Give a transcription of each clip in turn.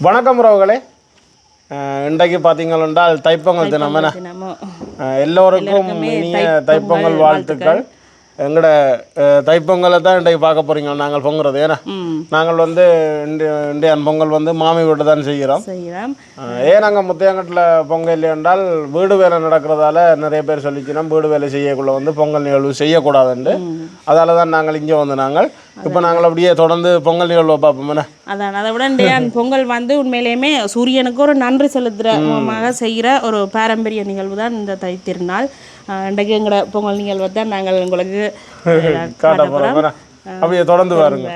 வணக்கம் உறவுகளே. இன்றைக்கு பார்த்தீங்கன்னா தைப்பொங்கல் தினம். எல்லோருக்கும் இனிய தைப்பொங்கல் வாழ்த்துக்கள். எங்களோட தைப்பொங்கலை தான் இன்றைக்கு பார்க்க போகிறீங்க. நாங்கள் பொங்குறது ஏன்னா நாங்கள் இந்தியன் பொங்கல் மாமி வீட்டு தான் செய்கிறோம். ஏன் நாங்கள் முத்தையங்கட்டில் பொங்கல் இல்லை என்றால் வீடு வேலை நடக்கிறதால நிறைய பேர் சொல்லிச்சுன்னா வீடு வேலை செய்யக்குள்ள பொங்கல் நிகழ்வு செய்யக்கூடாதுண்டு. அதால தான் நாங்கள் இங்கே நாங்கள் இப்போ நாங்கள் அப்படியே தொடர்ந்து பொங்கல் நிகழ்வை பார்ப்போம். அதான் அதை விட இந்தியன் பொங்கல் உண்மையிலேயுமே சூரியனுக்கு ஒரு நன்றி செலுத்துகிறமாக செய்கிற ஒரு பாரம்பரிய நிகழ்வு தான் இந்த தை திருநாள். இன்றைக்கு எங்களோட பொங்கல் நிகழ்வை தான் நாங்கள் உங்களுக்கு காட்ட போகிறோம். அப்படியே தொடர்ந்து பாருங்க.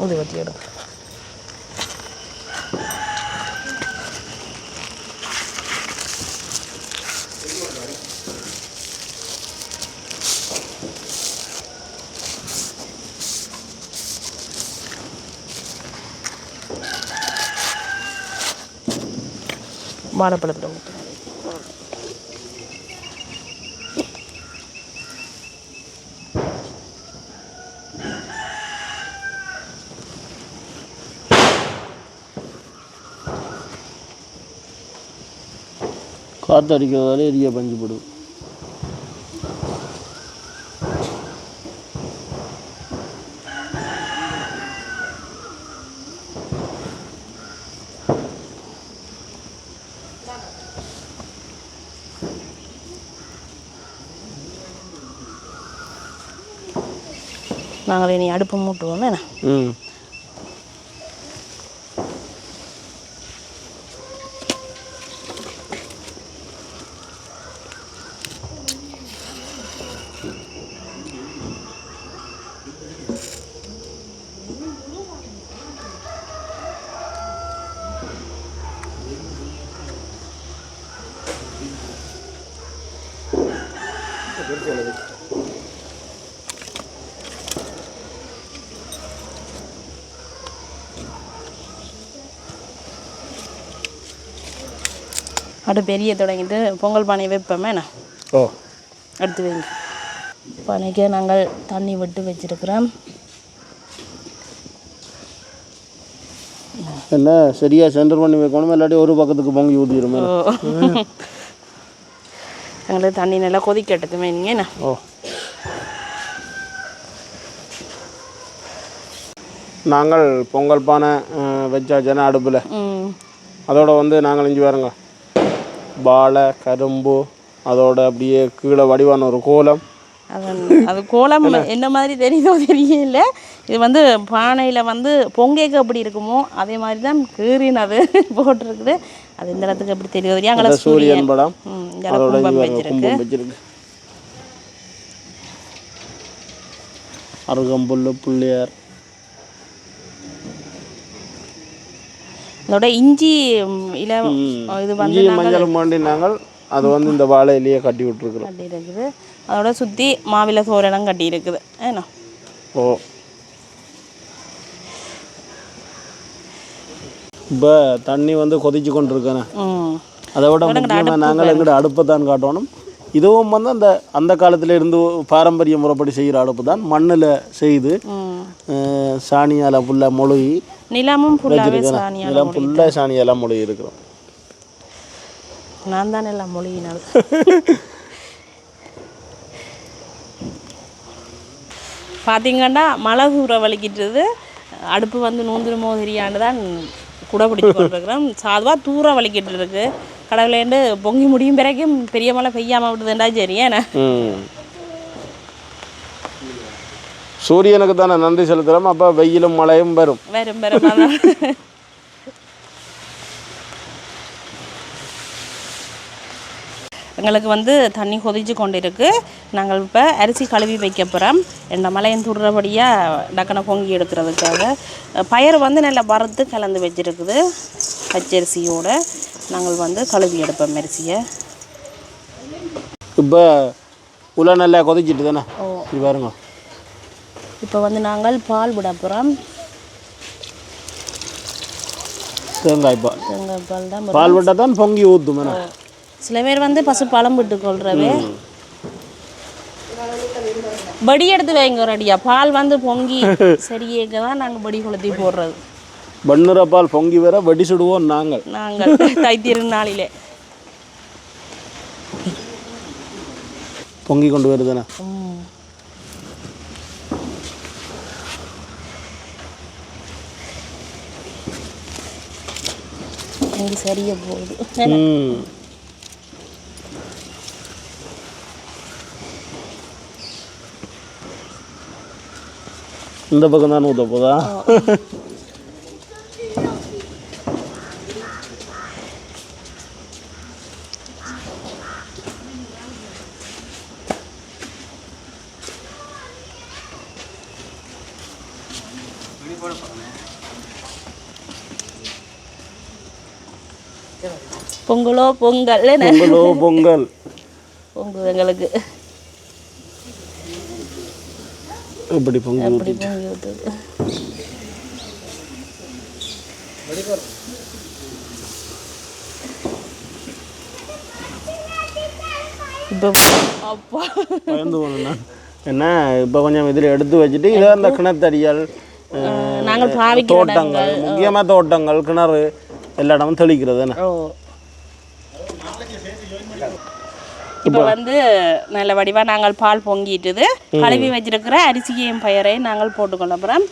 ஊதுவத்தி எடுத்து வாழைப்பழத்தில் ஊற்று. காற்றடிக்கிறதால எரிய பஞ்சு போடும். நாங்கள் இனி அடுப்பு மூட்டுவோம். வேணா அடுப்பு பெரிய தொடங்கிட்டு பொங்கல் பானை வைப்போமே. ஓ எடுத்து வைங்க. பானைக்கு நாங்கள் தண்ணி விட்டு வச்சிருக்கிறோம். என்ன சரியாக சென்டர் பண்ணி வைக்கணும், இல்லாட்டி ஒரு பக்கத்துக்கு பொங்கி ஊற்றிடுமே. எங்களுக்கு தண்ணி நல்லா கொதிக்கட்டுமே. நீங்கள் ஓ நாங்கள் பொங்கல் பானை வச்சாச்சுன்னா அடுப்பில் அதோட நாங்கள் இஞ்சி பாருங்க வாழை கரும்பு அதோட அப்படியே கீழே வடிவான ஒரு கோலம். அது கோலம் என்ன மாதிரி தெரியுதோ தெரியல. இது பானையில் பொங்கேக்கு எப்படி இருக்குமோ அதே மாதிரி தான் கீறினது போட்டிருக்குது. அது இந்த இடத்துக்கு எப்படி தெரியுது தெரியும். சூரியன் படம் வச்சிருக்கு. அருகம்புல்லு புள்ளியார் அதோட இஞ்சி இலை இது மஞ்சள் மாண்டி நாங்கள் அது இந்த வாழையிலேயே கட்டி விட்டுருக்குறோம். கட்டி இருக்குது. அதோட சுற்றி மாவிலை தோரணம் கட்டி இருக்குது. ஏன்னா ஓ இப்போ தண்ணி கொதிச்சு கொண்டு இருக்கேன். அதை விட முக்கியமாக நாங்கள் எங்கள்கிட்ட அடுப்பை தான் காட்டணும். இதுவும் அந்த காலத்தில் இருந்து பாரம்பரிய முறைப்படி செய்கிற அடுப்பு தான். மண்ணில் செய்து சாணியால் ஃபுல்லாக மொழுகி நிலமும் நிலம் ஃபுல்லாக சாணியெல்லாம் மொழி இருக்கிறோம். நான் தான் எல்லாம் மொழியினால் பார்த்தீங்கன்னா மழை தூர வலிக்கிட்டுது. அடுப்பு நூந்துருமோ தெரியாண்டு தான் குடை பிடிச்சி கொண்டிருக்கிறோம். சாதுவாக தூர வலிக்கிட்டு இருக்கு. கடவுளேண்டு பொங்கி முடியும் பிறகும் பெரிய மழை பெய்யாமல் விட்டுதுண்டா சரி. ஏன்னா சூரியனுக்கு தானே நன்றி செலுத்துகிறோம். அப்போ வெயிலும் மழையும் வரும். எங்களுக்கு தண்ணி கொதிச்சு கொண்டு இருக்கு. நாங்கள் இப்போ அரிசி கழுவி வைக்க போகிறோம். எந்த மலையும் துடுறபடியாக டக்குன பொங்கி எடுக்கிறதுக்காக. பயிர் நல்லா வறுத்து கலந்து வச்சுருக்குது பச்சரிசியோடு. நாங்கள் கழுவி எடுப்போம் அரிசியை. இப்போ உள்ள நல்லா கொதிச்சிட்டு தானே இது பாருங்க. இப்போ வந்து நாங்கள் பால் விட போகிறோம். தேங்காய் பால் தான் பால் விட்டால் தான் பொங்கி ஊற்றும். சில பேர் வந்து பசு பழம் விட்டு கொள்றவே படி எடுத்து வைங்க ரெடியா. பால் வந்து பொங்கி சரியேக்க தான் நாங்கள் படி கொளுத்தி போடுறது. பன்னுற பால் பொங்கி வர வடி சுடுவோம் நாங்கள் தைத்திருநாளிலே பொங்கி கொண்டு வருதுண்ணா. சரியா போகுது. இந்த பக்கம் தான் ஊற்ற போதா? பொங்கலோ பொங்கல் பொங்கலோ பொங்கல் பொங்கல் எங்களுக்கு எப்படி பொங்கல் எப்படி பொங்கி ஊற்றுது. இப்போ அப்பா பயந்து போகணுண்ணா. என்ன இப்போ கொஞ்சம் இதில் எடுத்து வச்சுட்டு இதை அந்த கிணத்தடியால் நாங்கள் தோட்டங்கள் முக்கியமாக தோட்டங்கள் கிணறு எல்லா இடமும் தெளிக்கிறது. இப்போ வந்து நல்ல வடிவாக நாங்கள் பால் பொங்கிட்டுது. கழுவி வச்சிருக்கிற அரிசியையும் பயரையும் நாங்கள் போட்டுக்கொள்ள அப்புறம்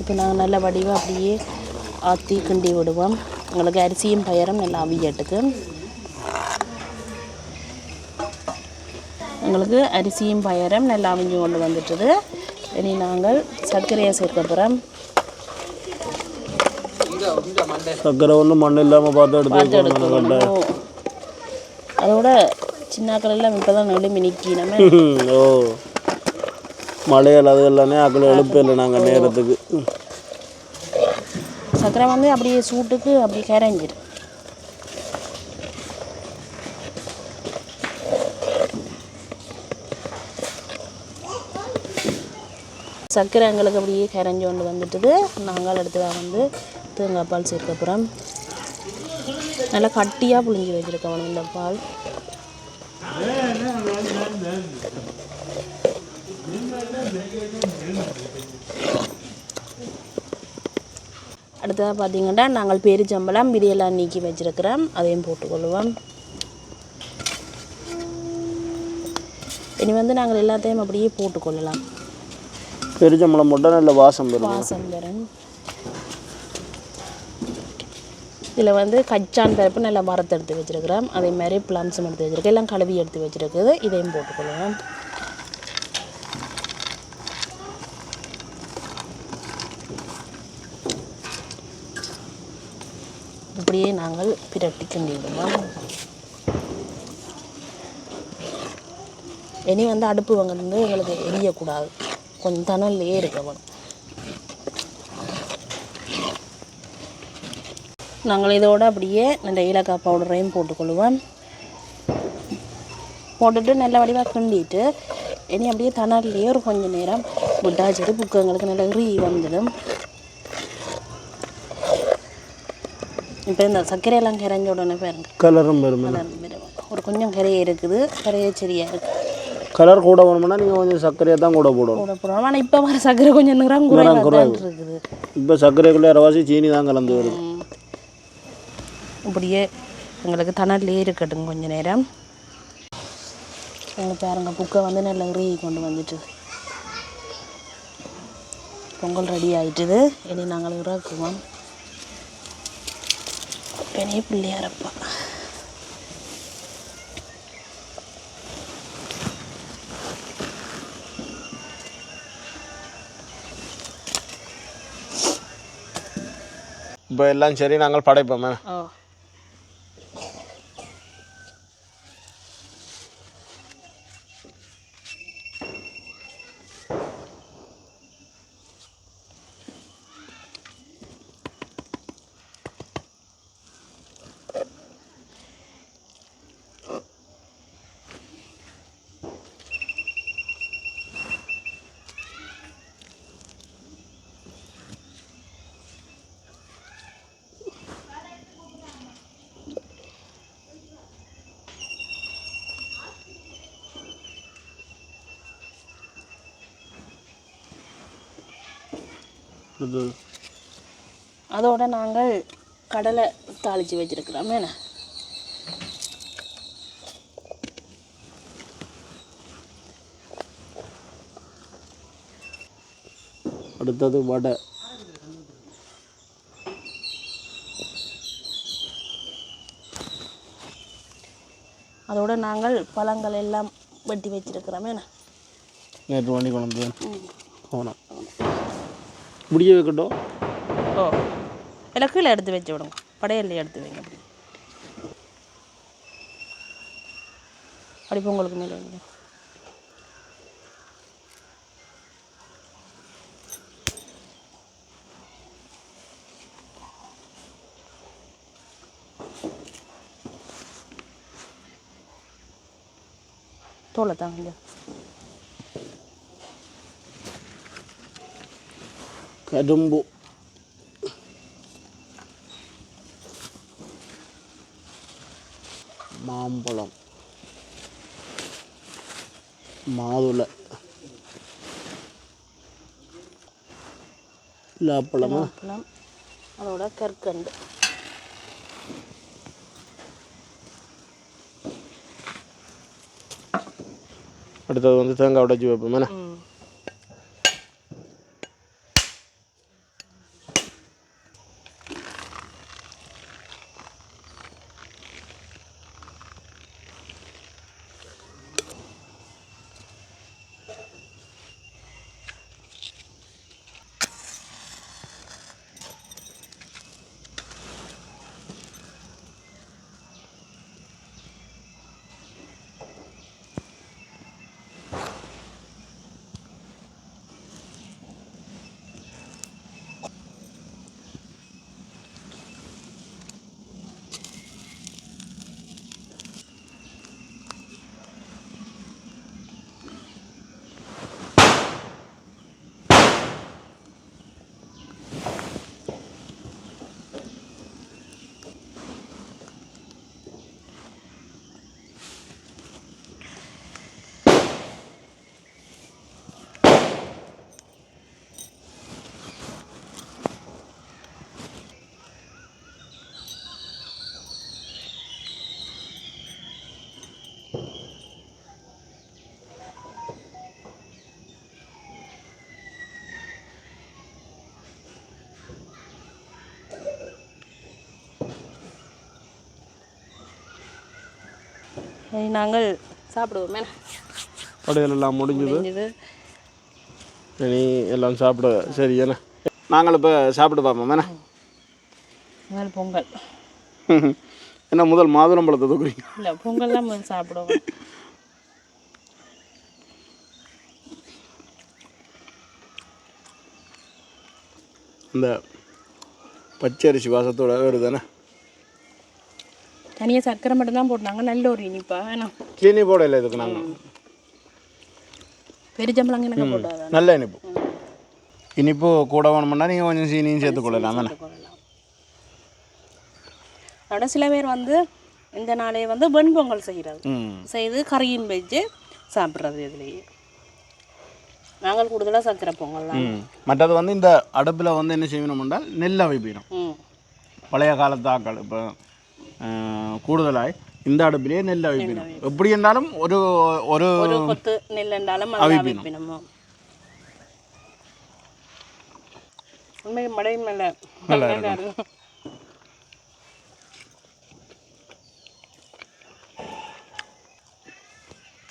இப்போ நாங்கள் நல்ல வடிவாக அப்படியே ஆற்றி கிண்டி விடுவோம். உங்களுக்கு அரிசியும் பயரும் நல்லா அவியட்டுக்கு. உங்களுக்கு அரிசியும் பயரும் நல்லா அவிஞ்சு கொண்டு வந்துட்டுது. இனி நாங்கள் சர்க்கரையை சேர்க்க போகிறோம். சர்க்கரை ஒன்றும் மண் இல்லாமல் பார்த்து எடுக்கணும். அதோட சின்னாக்களெல்லாம் இப்போ தான் நடு மினிக்கி நம்ம ஓ மழையால் அது எல்லாமே அக்களை எழுப்பில்லை நாங்கள் நேரத்துக்கு. சர்க்கரை வந்து அப்படியே சூட்டுக்கு அப்படியே கரைஞ்சிடும். சர்க்கரை எங்களுக்கு அப்படியே கரைஞ்சி கொண்டு வந்துட்டுது. நாங்கள் அடுத்ததாக வந்து தேங்காய் பால் சேர்க்க போகிறோம். நல்லா கட்டியாக புழிஞ்சி வச்சுருக்கோம் இந்த பால். அடுத்ததாக பார்த்தீங்கன்னா நாங்கள் பேரிச்சம்பழம் விதையெல்லாம் நீக்கி வச்சுருக்கிறோம். அதையும் போட்டுக்கொள்வோம். இனி வந்து நாங்கள் எல்லாத்தையும் அப்படியே போட்டுக்கொள்ளலாம். பெருச்சம்பழம் போட்டால் நல்ல வாசம் வரும். இதில் வந்து கச்சான் பருப்பு நல்லா வறுத்து எடுத்து வச்சுருக்கிறோம். அதே மாதிரி பிளம்ஸும் எடுத்து வச்சுருக்கேன். எல்லாம் கழுவி எடுத்து வச்சுருக்குது. இதையும் போட்டுக்கொள்வோம். இப்படியே நாங்கள் பிரட்டி கிண்டி விடுவோம். இனி வந்து அடுப்பு வந்து எங்களுக்கு எரியக்கூடாது. கொஞ்சம் தணல்லையே இருக்கணும். நாங்கள் இதோடு அப்படியே நல்ல ஏலக்காய் பவுடரையும் போட்டுக்கொள்வோம். போட்டுட்டு நல்ல வடிவாக கிண்டிட்டு இனி அப்படியே தணல்லையே ஒரு கொஞ்சம் நேரம் விட்டாச்சுட்டு புக்கு எங்களுக்கு நல்ல வந்துடும். இப்போ இந்த சர்க்கரையெல்லாம் கரைஞ்ச உடனே பாருங்க கலரும் வரும். ஒரு கொஞ்சம் கரையை இருக்குது. கரையை சரியாக இருக்குது. கலர் கூட வேணும்னா நீங்கள் கொஞ்சம் சர்க்கரையை தான் கூட போடணும். ஆனால் இப்போ வர சர்க்கரை கொஞ்சம் நிறம் குறைவாக இருக்குது. இப்போ சர்க்கரைக்குள்ளே இரவாசி சீனி தான் கலந்து வருது. இப்படியே எங்களுக்கு தணல்லே இருக்கட்டும் கொஞ்சம் நேரம். எங்களுக்கு பாருங்க புக்கை வந்து நல்லா கொண்டு வந்துட்டு பொங்கல் ரெடி ஆகிட்டுது. இனி நாங்கள் இறக்குவோம். பெரிய பிள்ளையாரப்பா. இப்போ எல்லாம் சரி, நாங்கள் படைப்போமே. அதோட நாங்கள் கடலை தாளித்து வச்சிருக்கிறோம். என்ன அடுத்தது வடை. அதோட நாங்கள் பழங்கள் எல்லாம் வெட்டி வச்சிருக்கிறோம். என்ன நேற்று வண்டி கொண்டு போனோம். முடிய வைக்கட்டும். எல்லாம் கீழே எடுத்து வச்சு விடுங்க. படையல்ல எடுத்து வைங்க. அப்படி பொங்கலுக்கு மேலே வைங்க. தோலை தாங்க. கரும்பு, மாம்பழம், மாதுளை, லாப்பழம், அதோட கற்கண்டு. அடுத்தது வந்து தேங்காய் உடைச்சி வைப்போம். நாங்கள் சாப்பிடுவோமே. படையல் எல்லாம் முடிஞ்சது. இனி எல்லாம் சாப்பிட சரி. என்ன நாங்கள் இப்போ சாப்பிட்டு பார்ப்போம். முதல் பொங்கல். என்ன முதல் மாதுளம்பழத்தை தூக்குறீங்க? இல்லை, பொங்கல் தான் முதல் சாப்பிடுவோம். இந்த பச்சரிசி வாசத்தோட வருதானே. தனியாக சர்க்கரை மட்டும் தான் போட்டாங்க. நல்ல ஒரு இனிப்பா வேணாம். சீனி போட இல்லை இதுக்கு. நாங்கள் பெருச்சம்பளம் எனக்கு போட்டாங்க. நல்ல இனிப்பு. இனிப்பு கூட வேணும்னா நீங்கள் கொஞ்சம் சீனியும் சேர்த்துக்கொள்ளலாம். அதோட சில பேர் வந்து இந்த நாளே வந்து வெண்பொங்கல் செய்து கறியும் வச்சு சாப்பிட்றது. இதுலேயே நாங்கள் கூடுதலாக சர்க்கரை பொங்கல் தான். மற்றது வந்து இந்த அடுப்பில் வந்து என்ன செய்யணும் என்றால் நெல்லை வைப்பிடும். பழைய காலத்து ஆக்கள் இப்போ கூடுதலாய் இந்த அடுப்பிலேயே நெல் அவிப்பிடும். எப்படி இருந்தாலும் ஒரு ஒரு கொத்து நெல் இருந்தாலும் அவிப்பிடும். உண்மையை மடையும் மேலே நல்லா இருக்கும்.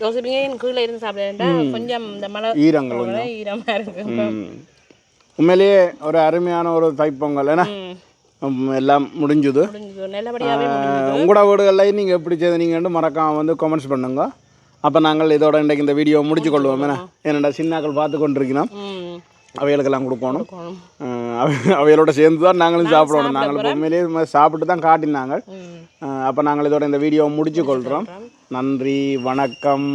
யோசிப்பீங்க கீழே இருந்து சாப்பிட கொஞ்சம் இந்த மழை ஈரங்கள் கொஞ்சம் ஈரமாக இருக்கு. உண்மையிலேயே ஒரு அருமையான ஒரு தைப்பொங்கல் ஏன்னா எல்லாம் முடிஞ்சுது. நல்லபடியாகவே உங்களோட வீடுகளில் நீங்கள் எப்படி செய்தீங்கன்னு மறக்காம வந்து கமெண்ட்ஸ் பண்ணுங்க. அப்போ நாங்கள் இதோட இன்றைக்கு இந்த வீடியோ முடிச்சு கொள்வோம். ஏன்னா சின்னாக்கள் பார்த்து கொண்டிருக்கணும், அவைகளுக்கெல்லாம் கொடுக்கணும். அவைகளோட சேர்ந்து தான் நாங்களும் சாப்பிடணும். நாங்கள் உண்மையிலேயே சாப்பிட்டு தான் காட்டினாங்க. அப்போ நாங்கள் இதோட இந்த வீடியோவை முடிச்சு கொள்கிறோம். நன்றி, வணக்கம்.